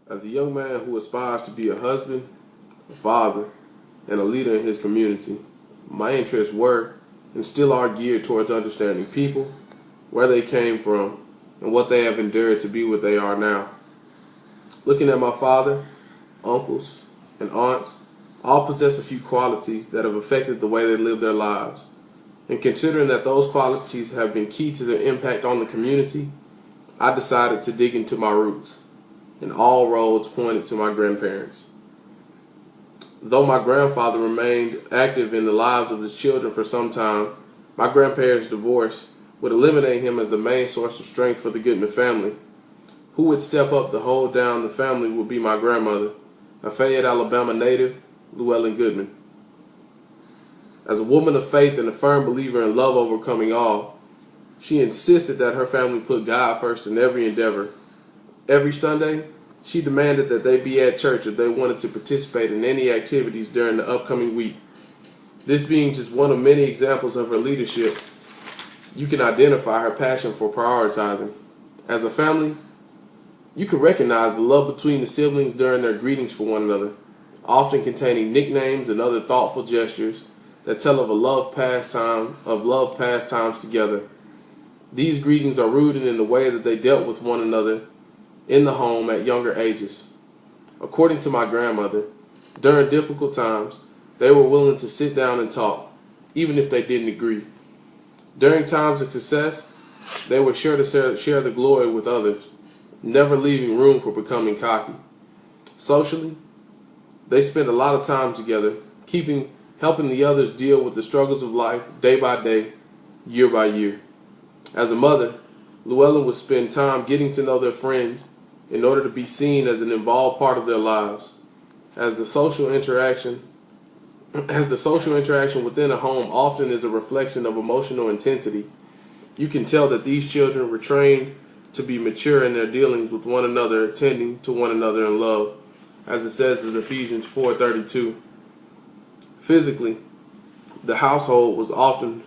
As a young man who aspires to be a husband, a father, and a leader in his community, my interests were and still are geared towards understanding people, where they came from, and what they have endured to be what they are now. Looking at my father, uncles, and aunts, all possess a few qualities that have affected the way they live their lives. And considering that those qualities have been key to their impact on the community, I decided to dig into my roots, and all roads pointed to my grandparents. Though my grandfather remained active in the lives of his children for some time, my grandparents' divorce would eliminate him as the main source of strength for the Goodman family. Who would step up to hold down the family would be my grandmother, a Fayette, Alabama native, Llewellyn Goodman. As a woman of faith and a firm believer in love overcoming all, she insisted that her family put God first in every endeavor. Every Sunday, she demanded that they be at church if they wanted to participate in any activities during the upcoming week. This being just one of many examples of her leadership, you can identify her passion for prioritizing. As a family, you can recognize the love between the siblings during their greetings for one another, often containing nicknames and other thoughtful gestures that tell of love pastimes together. These greetings are rooted in the way that they dealt with one another in the home at younger ages. According to my grandmother, during difficult times, they were willing to sit down and talk, even if they didn't agree. During times of success, they were sure to share the glory with others, never leaving room for becoming cocky. Socially, they spent a lot of time together, helping the others deal with the struggles of life day by day, year by year. As a mother, Llewellyn would spend time getting to know their friends in order to be seen as an involved part of their lives. As the social interaction within a home often is a reflection of emotional intensity, you can tell that these children were trained to be mature in their dealings with one another, attending to one another in love, as it says in Ephesians 4:32. Physically, the household was often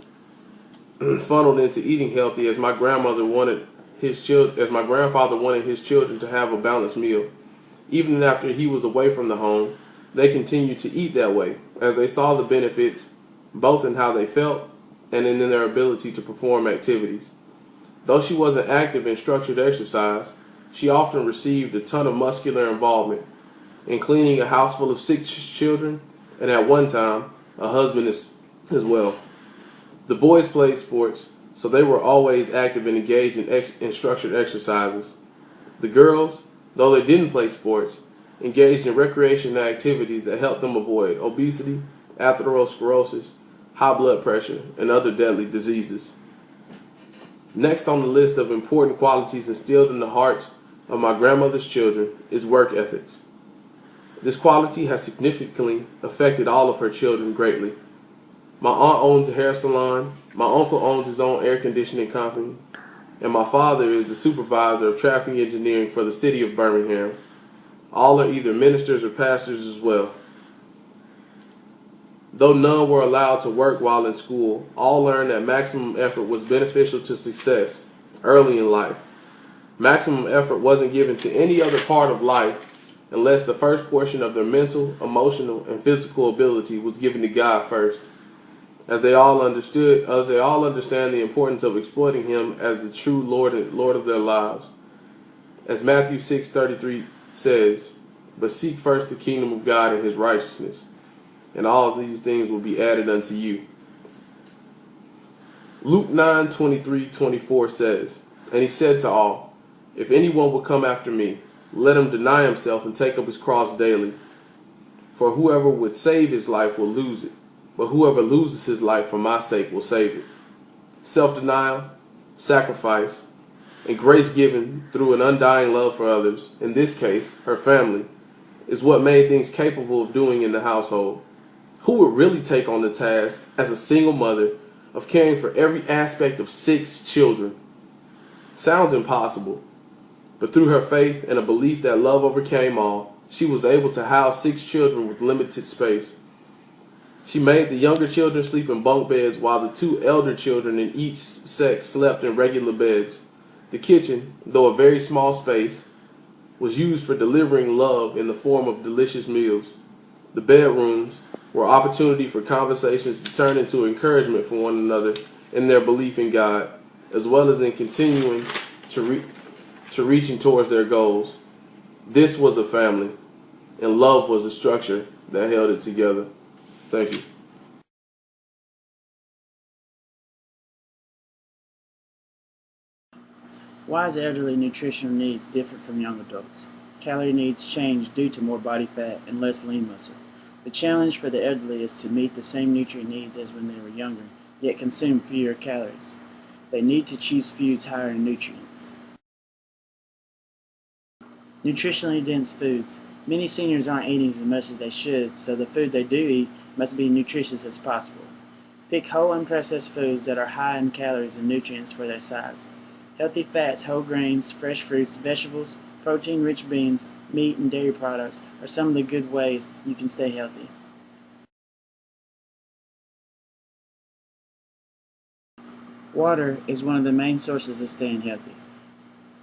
funneled into eating healthy as my grandfather wanted his children to have a balanced meal. Even after he was away from the home, they continued to eat that way, as they saw the benefits both in how they felt and in their ability to perform activities. Though she wasn't active in structured exercise, she often received a ton of muscular involvement in cleaning a house full of 6 children, and at one time, a husband as well. The boys played sports, so they were always active and engaged in structured exercises. The girls, though they didn't play sports, engaged in recreational activities that helped them avoid obesity, atherosclerosis, high blood pressure, and other deadly diseases. Next on the list of important qualities instilled in the hearts of my grandmother's children is work ethics. This quality has significantly affected all of her children greatly. My aunt owns a hair salon, my uncle owns his own air conditioning company, and my father is the supervisor of traffic engineering for the city of Birmingham. All are either ministers or pastors as well. Though none were allowed to work while in school, all learned that maximum effort was beneficial to success early in life. Maximum effort wasn't given to any other part of life unless the first portion of their mental, emotional, and physical ability was given to God first, as they all understand the importance of exploiting Him as the true Lord of their lives. As Matthew 6:33 says, "But seek first the kingdom of God and His righteousness, and all of these things will be added unto you." Luke 9:23-24 says, "And He said to all, If anyone will come after me, let him deny himself and take up his cross daily. For whoever would save his life will lose it, but whoever loses his life for my sake will save it." Self-denial, sacrifice, and grace given through an undying love for others, in this case, her family, is what made things capable of doing in the household. Who would really take on the task, as a single mother, of caring for every aspect of 6 children? Sounds impossible. But through her faith and a belief that love overcame all, she was able to house 6 children with limited space. She made the younger children sleep in bunk beds while the 2 elder children in each sex slept in regular beds. The kitchen, though a very small space, was used for delivering love in the form of delicious meals. The bedrooms were opportunity for conversations to turn into encouragement for one another in their belief in God, as well as in continuing to reaching towards their goals. This was a family, and love was a structure that held it together. Thank you. Why is elderly nutritional needs different from young adults? Calorie needs change due to more body fat and less lean muscle. The challenge for the elderly is to meet the same nutrient needs as when they were younger, yet consume fewer calories. They need to choose foods higher in nutrients. Nutritionally dense foods. Many seniors aren't eating as much as they should, so the food they do eat must be nutritious as possible. Pick whole unprocessed foods that are high in calories and nutrients for their size. Healthy fats, whole grains, fresh fruits, vegetables, protein-rich beans, meat, and dairy products are some of the good ways you can stay healthy. Water is one of the main sources of staying healthy.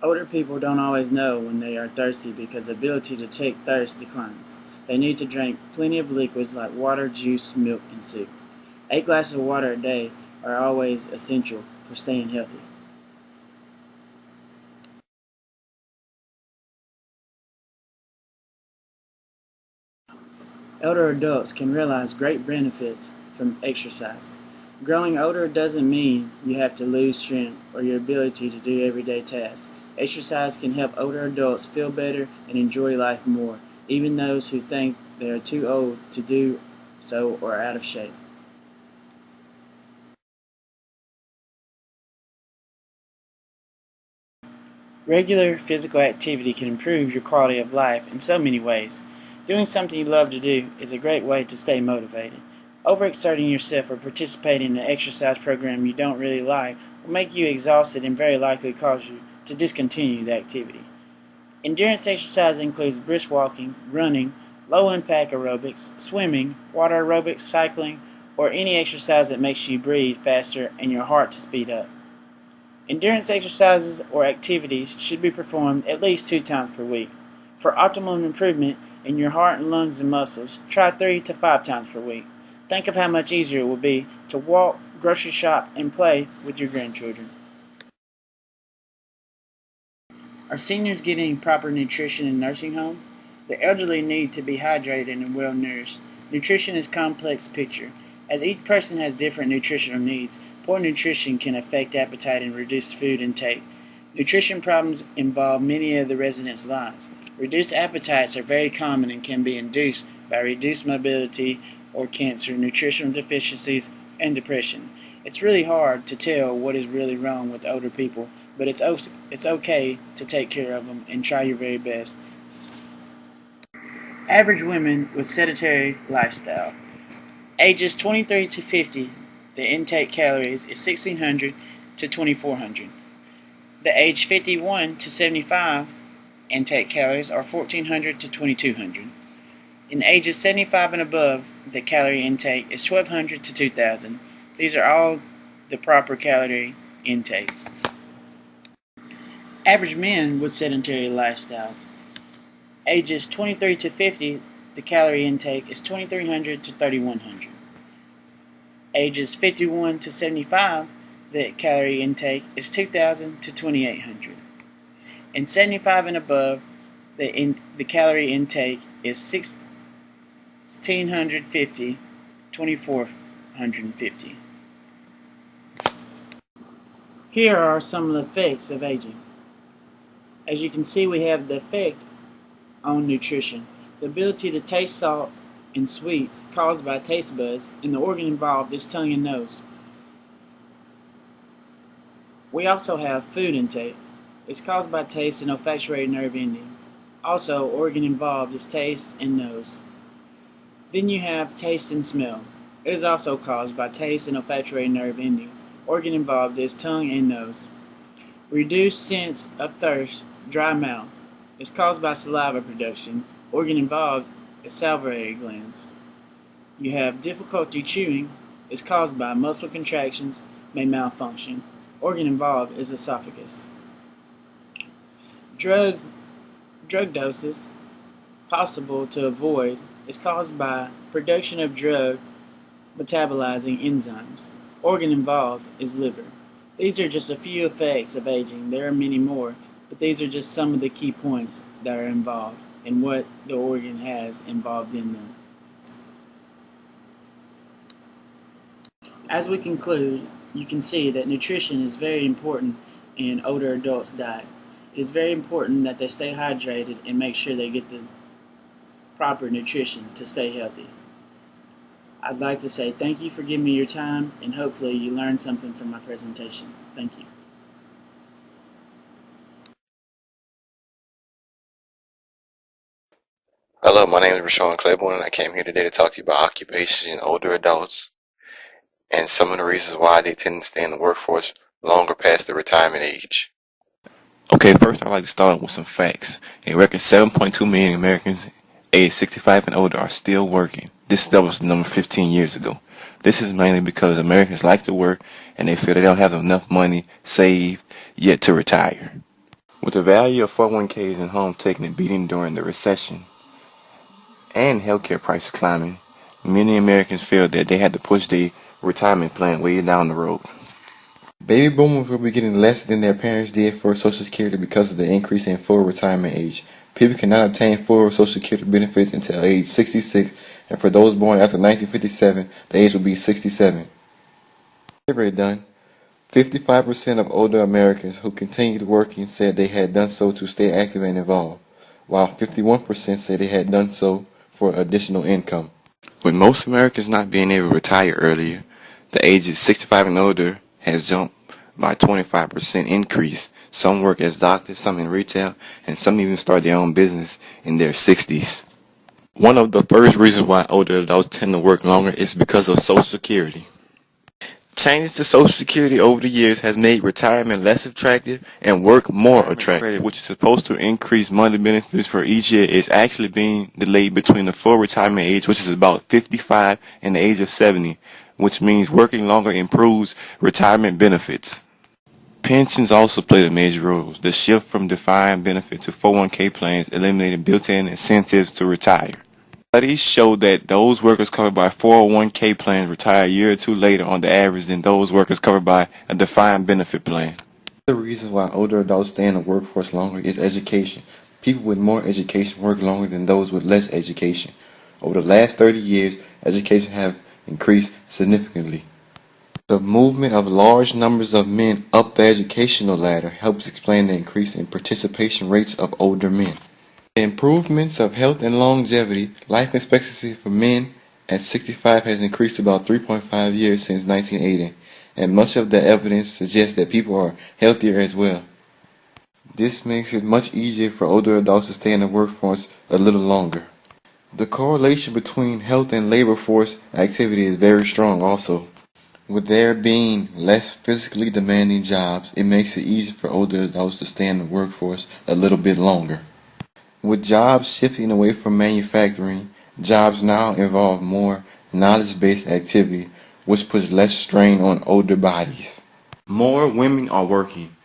Older people don't always know when they are thirsty because the ability to take thirst declines. They need to drink plenty of liquids like water, juice, milk, and soup. 8 glasses of water a day are always essential for staying healthy. Elder adults can realize great benefits from exercise. Growing older doesn't mean you have to lose strength or your ability to do everyday tasks. Exercise can help older adults feel better and enjoy life more, even those who think they are too old to do so or out of shape. Regular physical activity can improve your quality of life in so many ways. Doing something you love to do is a great way to stay motivated. Overexerting yourself or participating in an exercise program you don't really like will make you exhausted and very likely cause you to discontinue the activity. Endurance exercise includes brisk walking, running, low-impact aerobics, swimming, water aerobics, cycling, or any exercise that makes you breathe faster and your heart to speed up. Endurance exercises or activities should be performed at least 2 times per week. For optimum improvement in your heart and lungs and muscles, try 3 to 5 times per week. Think of how much easier it will be to walk, grocery shop, and play with your grandchildren. Are seniors getting proper nutrition in nursing homes? The elderly need to be hydrated and well nourished. Nutrition is a complex picture. As each person has different nutritional needs, poor nutrition can affect appetite and reduce food intake. Nutrition problems involve many of the residents' lives. Reduced appetites are very common and can be induced by reduced mobility or cancer, nutritional deficiencies, and depression. It's really hard to tell what is really wrong with older people, but it's okay to take care of them and try your very best. Average women with sedentary lifestyle. Ages 23 to 50, the intake calories is 1,600 to 2,400. The age 51 to 75 intake calories are 1,400 to 2,200. In ages 75 and above, the calorie intake is 1,200 to 2,000. These are all the proper calorie intake. Average men with sedentary lifestyles. Ages 23 to 50, the calorie intake is 2,300 to 3,100. Ages 51 to 75, the calorie intake is 2,000 to 2,800. And 75 and above, the calorie intake is 1,650, 2,450. Here are some of the effects of aging. As you can see, we have the effect on nutrition. The ability to taste salt and sweets caused by taste buds, and the organ involved is tongue and nose. We also have food intake. It's caused by taste and olfactory nerve endings. Also, organ involved is taste and nose. Then you have taste and smell. It is also caused by taste and olfactory nerve endings. Organ involved is tongue and nose. Reduced sense of thirst, dry mouth. It's caused by saliva production. Organ involved is salivary glands. You have difficulty chewing. It's caused by muscle contractions, may malfunction. Organ involved is esophagus. Drugs Drug doses, possible to avoid, is caused by production of drug metabolizing enzymes. Organ involved is liver. These are just a few effects of aging. There are many more, but these are just some of the key points that are involved and what the organ has involved in them. As we conclude, you can see that nutrition is very important in older adults' diet. It is very important that they stay hydrated and make sure they get the proper nutrition to stay healthy. I'd like to say thank you for giving me your time, and hopefully you learned something from my presentation. Thank you. Hello, my name is Rashawn Claiborne, and I came here today to talk to you about occupations in older adults and some of the reasons why they tend to stay in the workforce longer past the retirement age. Okay, first I'd like to start off with some facts. A record 7.2 million Americans aged 65 and older are still working. This doubles the number 15 years ago. This is mainly because Americans like to work and they feel they don't have enough money saved yet to retire. With the value of 401ks and homes taking a beating during the recession and healthcare prices climbing, many Americans feel that they had to push their retirement plan way down the road. Baby boomers will be getting less than their parents did for Social Security because of the increase in full retirement age. People cannot obtain full Social Security benefits until age 66, and for those born after 1957, the age will be 67. Survey done, 55% of older Americans who continued working said they had done so to stay active and involved, while 51% said they had done so for additional income. With most Americans not being able to retire earlier, the ages 65 and older has jumped by 25% increase. Some work as doctors, some in retail, and some even start their own business in their 60s. One of the first reasons why older adults tend to work longer is because of Social Security. Changes to Social Security over the years has made retirement less attractive and work more attractive, which is supposed to increase monthly benefits for each year, is actually being delayed between the full retirement age, which is about 55, and the age of 70, which means working longer improves retirement benefits. Pensions also played a major role. The shift from defined benefit to 401k plans eliminated built-in incentives to retire. Studies show that those workers covered by 401k plans retire a year or two later on the average than those workers covered by a defined benefit plan. The reasons why older adults stay in the workforce longer is education. People with more education work longer than those with less education. Over the last 30 years, education have increased significantly. The movement of large numbers of men up the educational ladder helps explain the increase in participation rates of older men. The improvements of health and longevity, life expectancy for men at 65 has increased about 3.5 years since 1980, and much of the evidence suggests that people are healthier as well. This makes it much easier for older adults to stay in the workforce a little longer. The correlation between health and labor force activity is very strong also. With there being less physically demanding jobs, it makes it easier for older adults to stay in the workforce a little bit longer. With jobs shifting away from manufacturing, jobs now involve more knowledge-based activity, which puts less strain on older bodies. More women are working.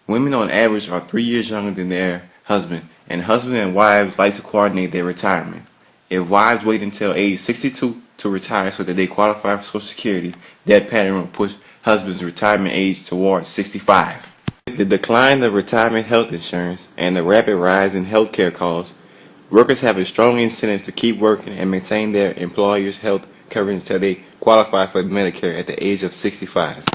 Women on average are 3 years younger than their husband, and husbands and wives like to coordinate their retirement. If wives wait until age 62 to retire so that they qualify for Social Security, that pattern will push husbands' retirement age towards 65. The decline of retirement health insurance and the rapid rise in healthcare costs, workers have a strong incentive to keep working and maintain their employer's health coverage until they qualify for Medicare at the age of 65.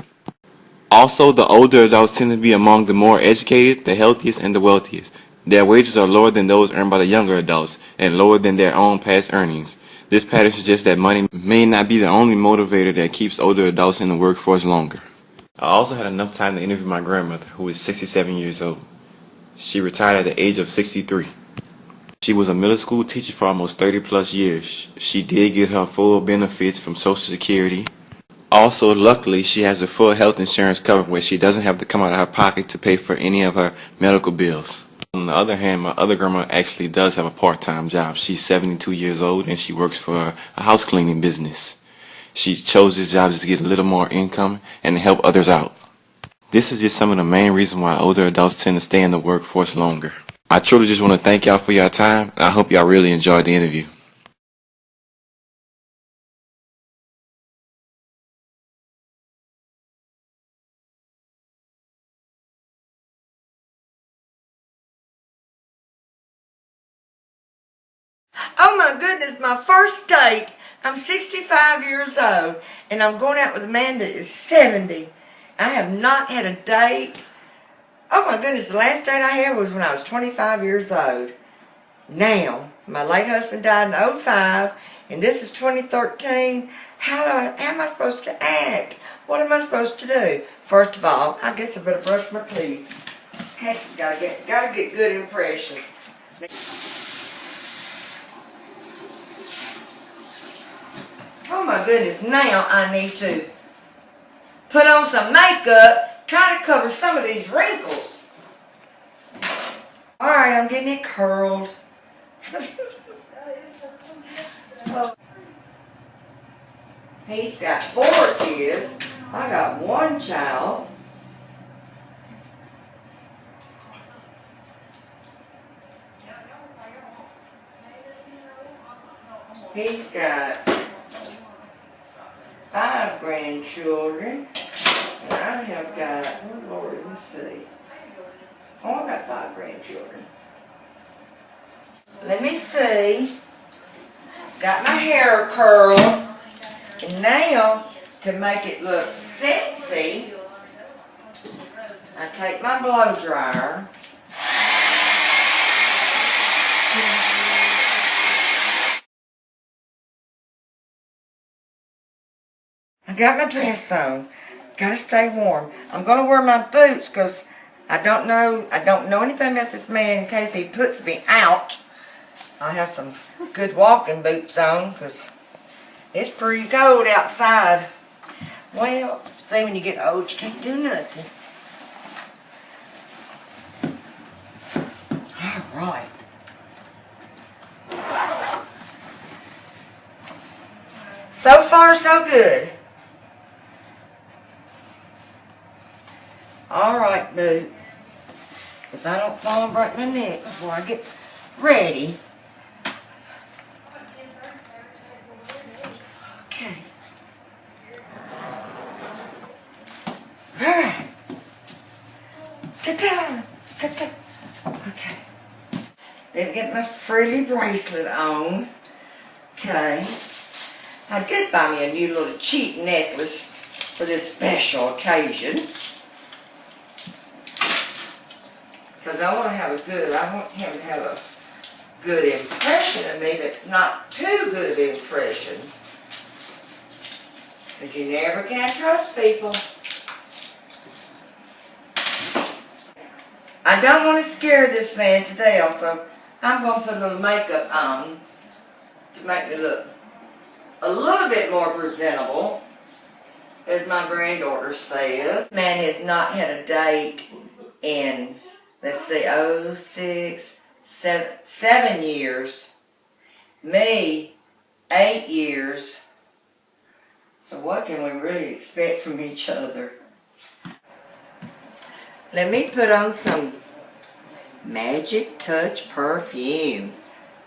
Also, the older adults tend to be among the more educated, the healthiest, and the wealthiest. Their wages are lower than those earned by the younger adults and lower than their own past earnings. This pattern suggests that money may not be the only motivator that keeps older adults in the workforce longer. I also had enough time to interview my grandmother, who is 67 years old. She retired at the age of 63. She was a middle school teacher for almost 30 plus years. She did get her full benefits from Social Security. Also, luckily, she has a full health insurance cover where she doesn't have to come out of her pocket to pay for any of her medical bills. On the other hand, my other grandma actually does have a part-time job. She's 72 years old and she works for a house cleaning business. She chose this job just to get a little more income and to help others out. This is just some of the main reasons why older adults tend to stay in the workforce longer. I truly just want to thank y'all for your time, and I hope y'all really enjoyed the interview. Oh my goodness, my first date. I'm 65 years old and I'm going out with a man that is 70. I have not had a date. Oh my goodness, the last date I had was when I was 25 years old. Now, my late husband died in '05 and this is 2013. How am I supposed to act? What am I supposed to do? First of all, I guess I better brush my teeth. Okay, gotta get good impressions. Oh my goodness, now I need to put on some makeup, try to cover some of these wrinkles. Alright, I'm getting it curled. He's got 4 kids. I got 1 child. He's got 5 grandchildren. And I have got, oh Lord, let me see. Oh, I've got 5 grandchildren. Let me see. Got my hair curled. And now, to make it look sexy, I take my blow dryer. I got my dress on. Gotta stay warm. I'm gonna wear my boots because I don't know anything about this man in case he puts me out. I have some good walking boots on because it's pretty cold outside. Well, see, when you get old, you can't do nothing. All right. So far, so good. All right, boo. If I don't fall and break my neck before I get ready. Okay. All right. Ta-ta! Ta-ta! Okay. Then get my frilly bracelet on. Okay. I did buy me a new little cheap necklace for this special occasion. Because I want him to have a good impression of me, but not too good of an impression. Because you never can trust people. I don't want to scare this man to death, so I'm going to put a little makeup on to make me look a little bit more presentable, as my granddaughter says. This man has not had a date in, let's see, 7 years. Me, 8 years. So what can we really expect from each other? Let me put on some Magic Touch perfume.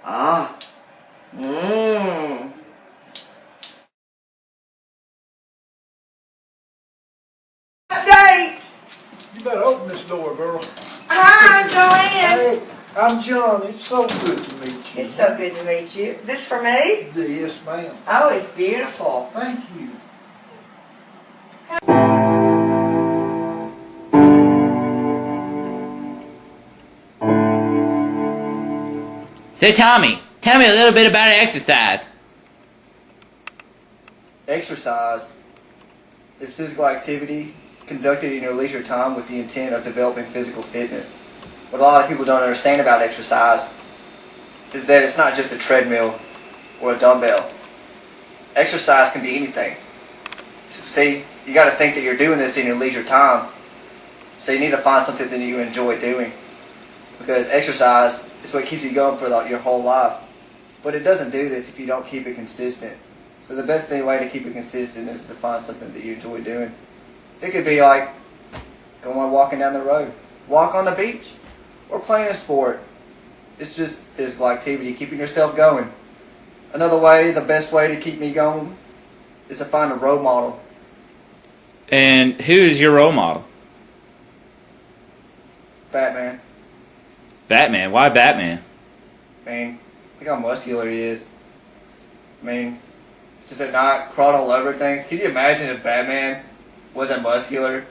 Ah. Mmm. Date! You better open this door, girl. Hi, I'm Joanne. Hey, I'm John. It's so good to meet you. It's so good to meet you. This for me? Yes, ma'am. Oh, it's beautiful. Thank you. So Tommy, tell me a little bit about exercise. Exercise is physical activity conducted in your leisure time with the intent of developing physical fitness. What a lot of people don't understand about exercise is that it's not just a treadmill or a dumbbell. Exercise can be anything. See, you got to think that you're doing this in your leisure time, so you need to find something that you enjoy doing, because exercise is what keeps you going for your whole life. But it doesn't do this if you don't keep it consistent. So the best way to keep it consistent is to find something that you enjoy doing. It could be like going walking down the road, walk on the beach, or playing a sport. It's just physical activity, keeping yourself going. Another way, the best way to keep me going, is to find a role model. And who is your role model? Batman. Batman. Why Batman? I mean, look how muscular he is. I mean, just at night, crawling all over things. Can you imagine if Batman wasn't muscular?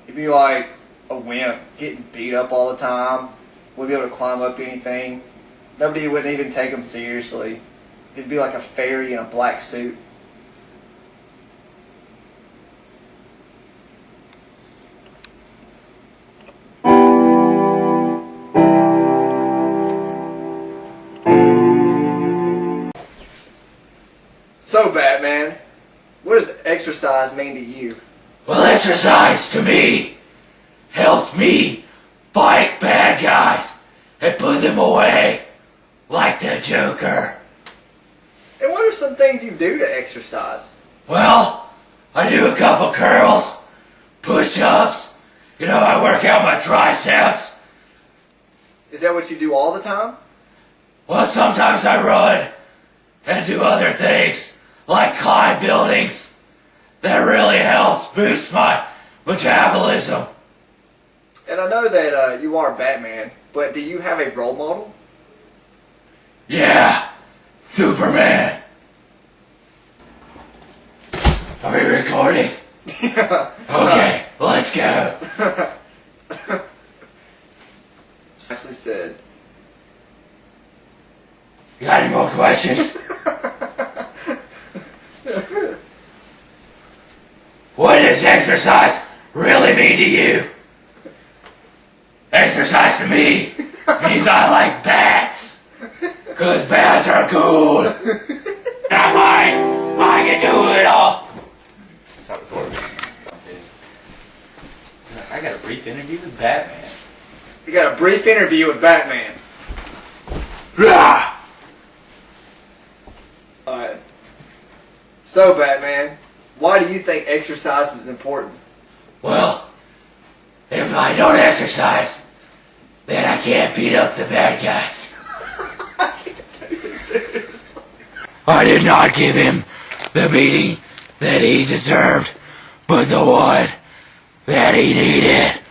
He'd be like a wimp, getting beat up all the time. Wouldn't be able to climb up anything. Nobody wouldn't even take him seriously. He'd be like a fairy in a black suit. So, Batman, what does exercise mean to you? Well, exercise to me helps me fight bad guys and put them away, like the Joker. And what are some things you do to exercise? Well, I do a couple curls, push-ups, I work out my triceps. Is that what you do all the time? Well, sometimes I run and do other things, like climb buildings. That really helps boost my metabolism. And I know that you are Batman, but do you have a role model? Yeah, Superman. Are we recording? Okay, let's go. Nicely said. You got any more questions? What does exercise really mean to you? Exercise to me means I like bats. Cause bats are cool. I can do it all. Stop recording. I got a brief interview with Batman. You got a brief interview with Batman. Rah! Alright. So, Batman, why do you think exercise is important? Well, if I don't exercise, then I can't beat up the bad guys. I did not give him the beating that he deserved, but the one that he needed.